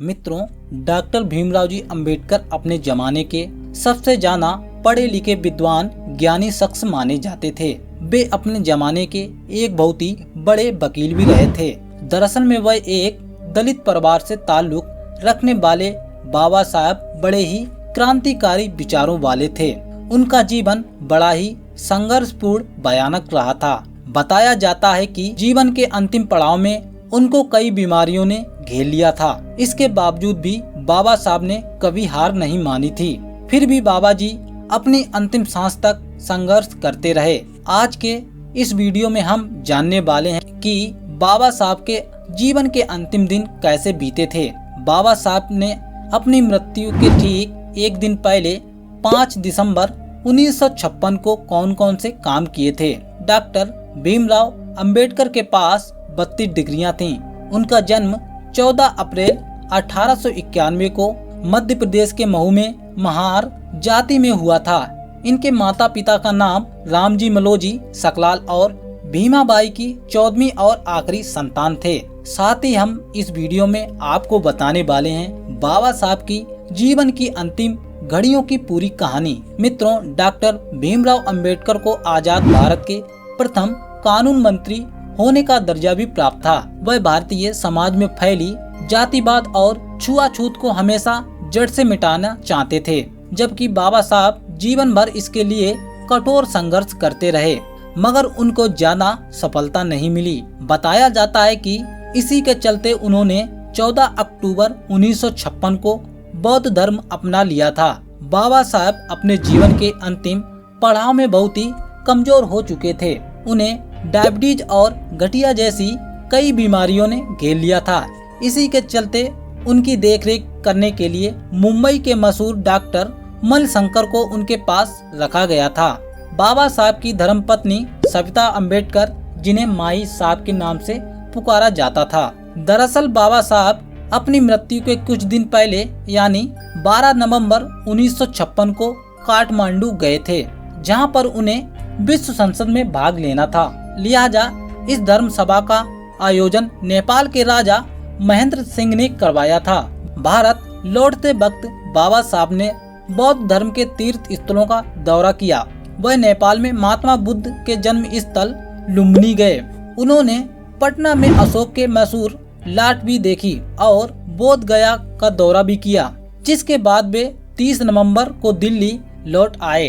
मित्रों, डॉक्टर भीमराव जी अंबेडकर अपने जमाने के सबसे जाना पढ़े लिखे विद्वान ज्ञानी शख्स माने जाते थे। वे अपने जमाने के एक बहुत ही बड़े वकील भी रहे थे। दरअसल में वह एक दलित परिवार से ताल्लुक रखने वाले बाबा साहब बड़े ही क्रांतिकारी विचारों वाले थे। उनका जीवन बड़ा ही संघर्षपूर्ण भयानक रहा था। बताया जाता है कि जीवन के अंतिम पड़ाव में उनको कई बीमारियों ने घेर लिया था। इसके बावजूद भी बाबा साहब ने कभी हार नहीं मानी थी। फिर भी बाबा जी अपनी अंतिम सांस तक संघर्ष करते रहे। आज के इस वीडियो में हम जानने वाले हैं कि बाबा साहब के जीवन के अंतिम दिन कैसे बीते थे। बाबा साहब ने अपनी मृत्यु के ठीक एक दिन पहले 5 दिसंबर 1956 को कौन कौन से काम किए थे। डॉक्टर भीमराव अंबेडकर के पास 32 डिग्रियां थीं। उनका जन्म 14 अप्रैल 1891 को मध्य प्रदेश के महू में महार जाति में हुआ था। इनके माता पिता का नाम रामजी मलोजी सकलाल और भीमाबाई की 14वीं और आखिरी संतान थे। साथ ही हम इस वीडियो में आपको बताने वाले हैं बाबा साहब की जीवन की अंतिम घड़ियों की पूरी कहानी। मित्रों, डॉक्टर भीमराव अंबेडकर को आजाद भारत के प्रथम कानून मंत्री होने का दर्जा भी प्राप्त था। वह भारतीय समाज में फैली जातिवाद और छुआछूत को हमेशा जड़ से मिटाना चाहते थे, जबकि बाबा साहब जीवन भर इसके लिए कठोर संघर्ष करते रहे, मगर उनको ज्यादा सफलता नहीं मिली। बताया जाता है कि इसी के चलते उन्होंने 14 अक्टूबर 1956 को बौद्ध धर्म अपना लिया था। बाबा साहब अपने जीवन के अंतिम पड़ाव में बहुत ही कमजोर हो चुके थे। उन्हें डायबिटीज और गठिया जैसी कई बीमारियों ने घेर लिया था। इसी के चलते उनकी देखरेख करने के लिए मुंबई के मशहूर डॉक्टर मलशंकर को उनके पास रखा गया था। बाबा साहब की धर्मपत्नी सविता अंबेडकर, जिन्हें माई साहब के नाम से पुकारा जाता था। दरअसल बाबा साहब अपनी मृत्यु के कुछ दिन पहले यानी 12 नवंबर 1956 को काठमांडू गए थे, जहां पर उन्हें विश्व संसद में भाग लेना था। लिहाजा इस धर्म सभा का आयोजन नेपाल के राजा महेंद्र सिंह ने करवाया था। भारत लौटते वक्त बाबा साहब ने बौद्ध धर्म के तीर्थ स्थलों का दौरा किया। वह नेपाल में महात्मा बुद्ध के जन्म स्थल लुम्बिनी गए। उन्होंने पटना में अशोक के मशहूर लाट भी देखी और बोध गया का दौरा भी किया, जिसके बाद वे 30 नवंबर को दिल्ली लौट आए।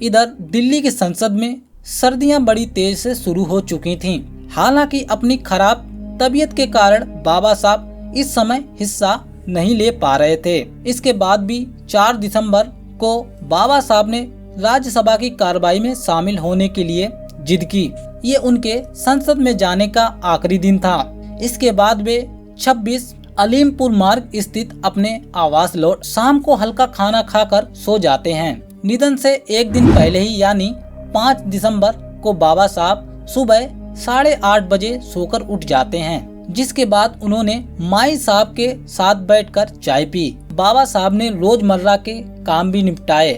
इधर दिल्ली की संसद में सर्दियां बड़ी तेज से शुरू हो चुकी थीं। हालांकि अपनी खराब तबीयत के कारण बाबा साहब इस समय हिस्सा नहीं ले पा रहे थे। इसके बाद भी 4 दिसंबर को बाबा साहब ने राज्यसभा की कार्रवाई में शामिल होने के लिए जिद की। ये उनके संसद में जाने का आखिरी दिन था। इसके बाद वे 26 अलीमपुर मार्ग स्थित अपने आवास लौट शाम को हल्का खाना खाकर सो जाते हैं। निधन से एक दिन पहले ही यानी 5 दिसंबर को बाबा साहब सुबह 8:30 बजे सोकर उठ जाते हैं, जिसके बाद उन्होंने माई साहब के साथ बैठकर चाय पी। बाबा साहब ने रोजमर्रा के काम भी निपटाए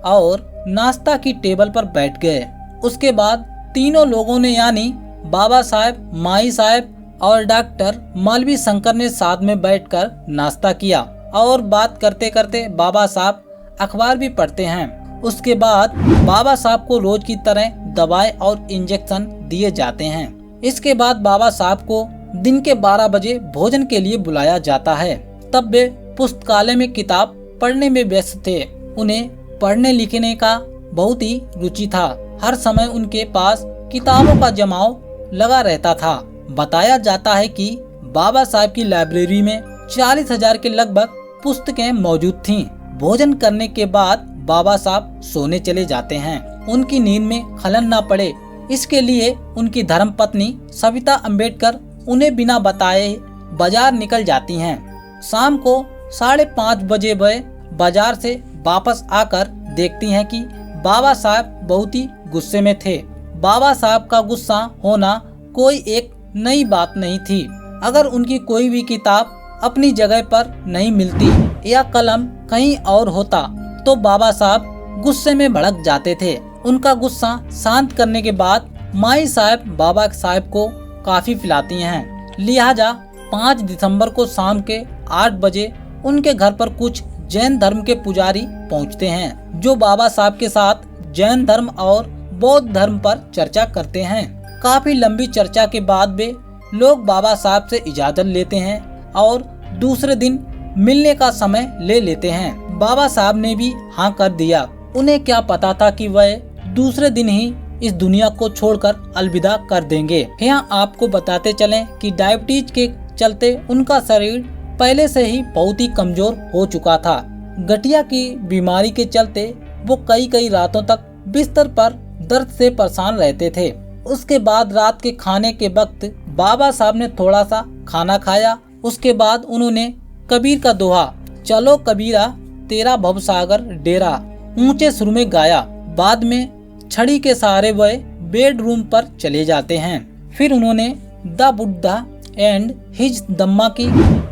और नाश्ता की टेबल पर बैठ गए। उसके बाद तीनों लोगों ने यानी बाबा साहब, माई साहब और डॉक्टर मालवी शंकर ने साथ में बैठकर नाश्ता किया और बात करते करते बाबा साहब अखबार भी पढ़ते हैं। उसके बाद बाबा साहब को रोज की तरह दवाएं और इंजेक्शन दिए जाते हैं। इसके बाद बाबा साहब को दिन के 12 बजे भोजन के लिए बुलाया जाता है। तब वे पुस्तकालय में किताब पढ़ने में व्यस्त थे। उन्हें पढ़ने लिखने का बहुत ही रुचि था। हर समय उनके पास किताबों का जमाव लगा रहता था। बताया जाता है कि बाबा साहब की लाइब्रेरी में 40,000 के लगभग पुस्तकें मौजूद थीं। भोजन करने के बाद बाबा साहब सोने चले जाते हैं। उनकी नींद में खलल न पड़े, इसके लिए उनकी धर्मपत्नी सविता अंबेडकर उन्हें बिना बताए बाजार निकल जाती हैं। शाम को 5:30 बजे वह बाजार से वापस आकर देखती हैं कि बाबा साहब बहुत ही गुस्से में थे। बाबा साहब का गुस्सा होना कोई एक नई बात नहीं थी। अगर उनकी कोई भी किताब अपनी जगह पर नहीं मिलती या कलम कहीं और होता तो बाबा साहब गुस्से में भड़क जाते थे। उनका गुस्सा शांत करने के बाद माई साहब बाबा साहब को काफी पिलाती हैं। लिहाजा 5 दिसंबर को शाम के 8 बजे उनके घर पर कुछ जैन धर्म के पुजारी पहुंचते हैं, जो बाबा साहब के साथ जैन धर्म और बौद्ध धर्म पर चर्चा करते हैं। काफी लंबी चर्चा के बाद वे लोग बाबा साहब से इजाजत लेते हैं और दूसरे दिन मिलने का समय ले लेते हैं। बाबा साहब ने भी हाँ कर दिया। उन्हें क्या पता था कि वह दूसरे दिन ही इस दुनिया को छोड़कर अलविदा कर देंगे। यहाँ आपको बताते चलें कि डायबिटीज के चलते उनका शरीर पहले से ही बहुत ही कमजोर हो चुका था। गठिया की बीमारी के चलते वो कई रातों तक बिस्तर पर दर्द से परेशान रहते थे। उसके बाद रात के खाने के वक्त बाबा साहब ने थोड़ा सा खाना खाया। उसके बाद उन्होंने कबीर का दोहा चलो कबीरा तेरा भवसागर डेरा ऊंचे सुर में गाया। बाद में छड़ी के सहारे वह बेडरूम पर चले जाते हैं। फिर उन्होंने द बुद्धा एंड हिज धम्मा की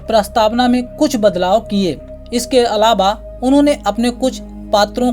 प्रस्तावना में कुछ बदलाव किए। इसके अलावा उन्होंने अपने कुछ पात्रों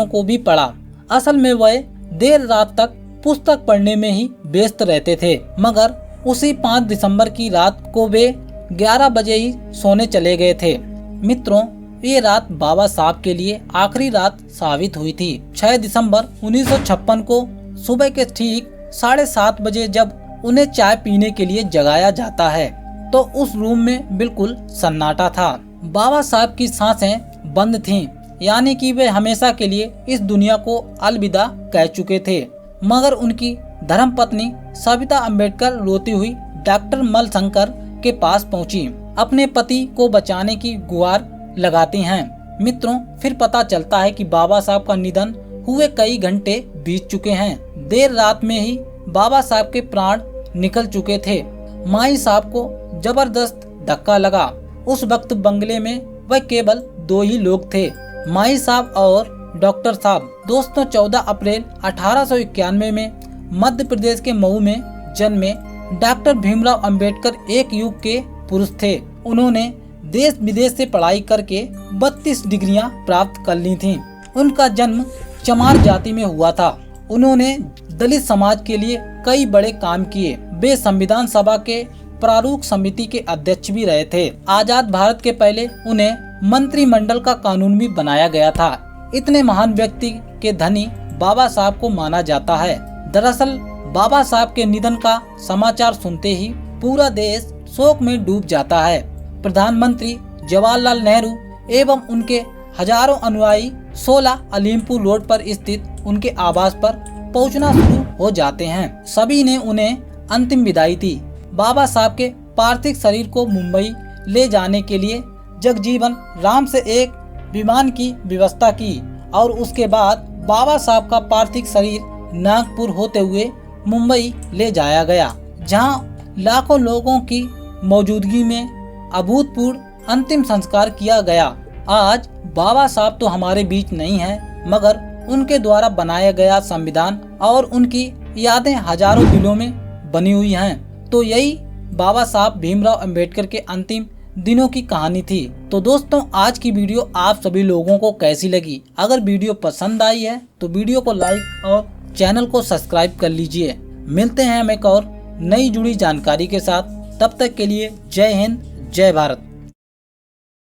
को भी पढ़ा। असल में वह देर रात तक पुस्तक पढ़ने में ही व्यस्त रहते थे, मगर उसी 5 दिसंबर की रात को वे 11 बजे ही सोने चले गए थे। मित्रों, ये रात बाबा साहब के लिए आखिरी रात साबित हुई थी। 6 दिसंबर 1956 को सुबह के ठीक 7:30 बजे जब उन्हें चाय पीने के लिए जगाया जाता है तो उस रूम में बिल्कुल सन्नाटा था। बाबा साहब की सांसें बंद थीं, यानी कि वे हमेशा के लिए इस दुनिया को अलविदा कह चुके थे। मगर उनकी धर्मपत्नी सविता अम्बेडकर रोती हुई डॉक्टर मलशंकर के पास पहुंची, अपने पति को बचाने की गुहार लगाती हैं। मित्रों, फिर पता चलता है कि बाबा साहब का निधन हुए कई घंटे बीत चुके हैं। देर रात में ही बाबा साहब के प्राण निकल चुके थे। माई साहब को जबरदस्त धक्का लगा। उस वक्त बंगले में वह केवल 2 ही लोग थे, माई साहब और डॉक्टर साहब। दोस्तों, 14 अप्रैल 1891 में मध्य प्रदेश के मऊ में जन्मे डॉक्टर भीमराव अंबेडकर एक युग के पुरुष थे। उन्होंने देश विदेश से पढ़ाई करके 32 डिग्रियां प्राप्त कर ली थीं। उनका जन्म चमार जाति में हुआ था। उन्होंने दलित समाज के लिए कई बड़े काम किए। वे संविधान सभा के प्रारूप समिति के अध्यक्ष भी रहे थे। आजाद भारत के पहले उन्हें मंत्रिमंडल का कानून भी बनाया गया था। इतने महान व्यक्ति के धनी बाबा साहब को माना जाता है। दरअसल बाबा साहब के निधन का समाचार सुनते ही पूरा देश शोक में डूब जाता है। प्रधानमंत्री जवाहरलाल नेहरू एवं उनके हजारों अनुयायी 16 अलीमपुर रोड पर स्थित उनके आवास पर पहुंचना शुरू हो जाते हैं। सभी ने उन्हें अंतिम विदाई दी। बाबा साहब के पार्थिव शरीर को मुंबई ले जाने के लिए जगजीवन राम से एक विमान की व्यवस्था की और उसके बाद बाबा साहब का पार्थिव शरीर नागपुर होते हुए मुंबई ले जाया गया, जहां लाखों लोगों की मौजूदगी में अभूतपूर्व अंतिम संस्कार किया गया। आज बाबा साहब तो हमारे बीच नहीं हैं, मगर उनके द्वारा बनाया गया संविधान और उनकी यादें हजारों दिलों में बनी हुई हैं। तो यही बाबा साहब भीमराव अंबेडकर के अंतिम दिनों की कहानी थी। तो दोस्तों, आज की वीडियो आप सभी लोगों को कैसी लगी? अगर वीडियो पसंद आई है तो वीडियो को लाइक और चैनल को सब्सक्राइब कर लीजिए। मिलते हैं हम एक और नई जुड़ी जानकारी के साथ। तब तक के लिए जय हिंद, जय भारत।